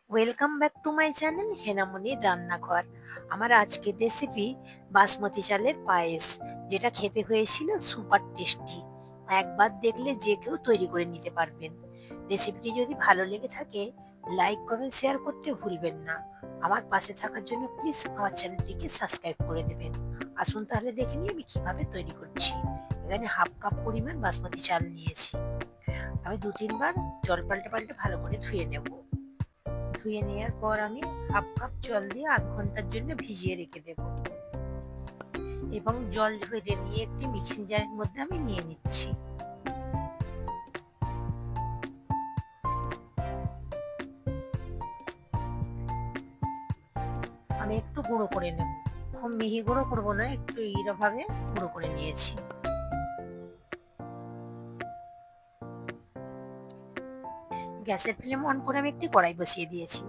Welcome back to my channel হেনামনির রান্নাঘর। আমার আজকের রেসিপি বাসমতি চালের পায়েস, যেটা খেতে হয়েছিল সুপার টেস্টি। একবার দেখলে যে কেউ তৈরি করে নিতে পারবেন। রেসিপিটি যদি ভালো লেগে থাকে, লাইক কমেন্ট শেয়ার করতে ভুলবেন না। আমার পাশে থাকার জন্য প্লিজ আমার চ্যানেলটিকে সাবস্ক্রাইব করে দেবেন। আসুন তাহলে দেখে নিই আমি কিভাবে তৈরি করছি। এখানে হাফ কাপ পরিমাণ বাসমতি চাল নিয়েছি। আমি 2-3 বার জল পাল্টে পাল্টে ভালো করে ধুয়ে নেব। ধুয়ে নেওয়ার পর আমি হাফ কাপ জল দিয়ে আধ ঘন্টার জন্য ভিজিয়ে রেখে দেব এবং জল ঝরিয়ে নিয়ে একটি মিক্সিং জারের মধ্যে আমি নিয়ে নিচ্ছি। আমি একটু গুঁড়ো করে নেব, খুব মিহি গুঁড়ো করবো না, একটু এইরভাবে গুঁড়ো করে নিয়েছি। গ্যাসের ফ্লেম অন করে আমি একটি কড়াই বসিয়ে দিয়েছি।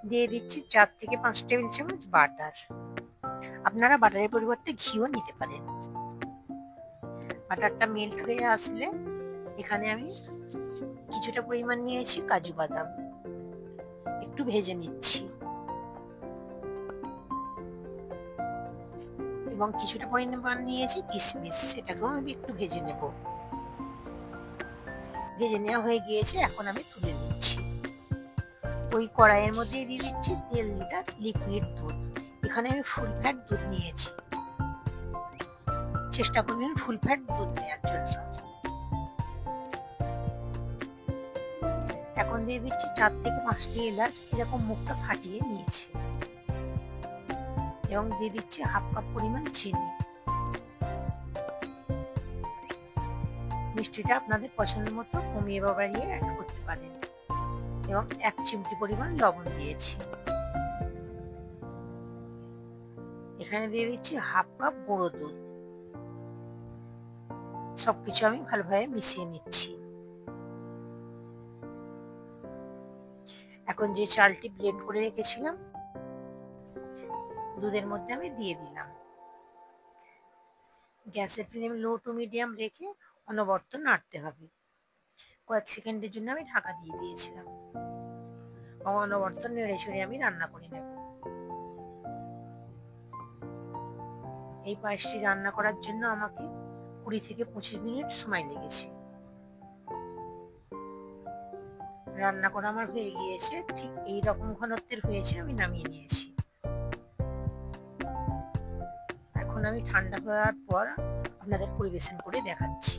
দিয়ে দিচ্ছি 4 থেকে 5 টেবিল চামচ বাটার। আপনারা বাটারের পরিবর্তে ঘিও নিতে পারেন। বাটারটা মেল্ট হয়ে আসলে এখানে আমি কিছুটা পরিমাণ নিয়েছি কাজু বাদাম, একটু ভেজে নিচ্ছি। এবং কিছুটা পরিমাণ নিয়েছি কিশমিশ, সেটাকেও আমি একটু ভেজে নেব। ভেজে নেওয়া হয়ে গিয়েছে, এখন আমি তুলে নিচ্ছি। ওই কড়াইয়ের মধ্যে দিয়ে দিচ্ছি 1.5 লিটার লিকুইড দুধ। এখানে আমি ফুল ফ্যাট দুধ নিয়েছি, চেষ্টা করবেন ফুল ফ্যাট দুধ দেওয়ার জন্য। এখন দিয়ে দিচ্ছি 4 থেকে 5টি এলাচ, এরকম মুখটা ফাটিয়ে নিয়েছি। এবং দিয়ে দিচ্ছি হাফ কাপ পরিমাণ চিনি। মিষ্টিটা আপনাদের পছন্দ মতো কমিয়ে বা বাড়িয়ে অ্যাড করতে পারেন। এবং 1 চিমটি পরিমাণ লবণ দিয়েছি। এখানে দিয়ে দিচ্ছি হাফ কাপ গুঁড়ো দুধ। সবকিছু আমি ভালোভাবে মিশিয়ে নিচ্ছি। এখন যে চালটি ব্লেন্ড করে রেখেছিলাম দুধের মধ্যে আমি দিয়ে দিলাম। গ্যাসের ফ্লেম লো টু মিডিয়াম রেখে অনবরত নাড়তে হবে। কয়েক সেকেন্ডের জন্য আমি ঢাকা দিয়ে দিয়েছিলাম। অনবরত নেড়ে চেড়ে আমি রান্না করে নেব। এই পায়েসটি রান্না করার জন্য আমাকে 20 থেকে 25 মিনিট সময় লেগেছে। রান্না করা আমার হয়ে গিয়েছে, ঠিক এই রকম ঘনত্বের হয়েছে, আমি নামিয়ে নিয়েছি। এখন আমি ঠান্ডা হওয়ার পর আপনাদের পরিবেশন করে দেখাচ্ছি।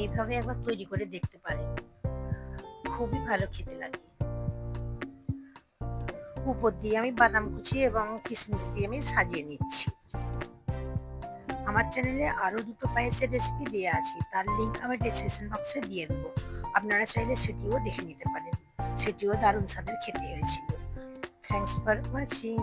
এইভাবে একবার তৈরি করে দেখতে পারেন, খুবই ভালো খেতে লাগে। উপর দিয়ে আমি বাদাম কুচি এবং কিশমিশ দিয়ে আমি সাজিয়ে নিচ্ছি। আমার চ্যানেলে আরো দুটো পায়েসের রেসিপি দেওয়া আছে, তার লিংক আমি ডেসক্রিপশন বক্সে দিয়ে দেবো। আপনারা চাইলে সেটিও দেখে নিতে পারেন। সেটিও দারুণ স্বাদের খেতে হয়েছিল। Thanks for watching.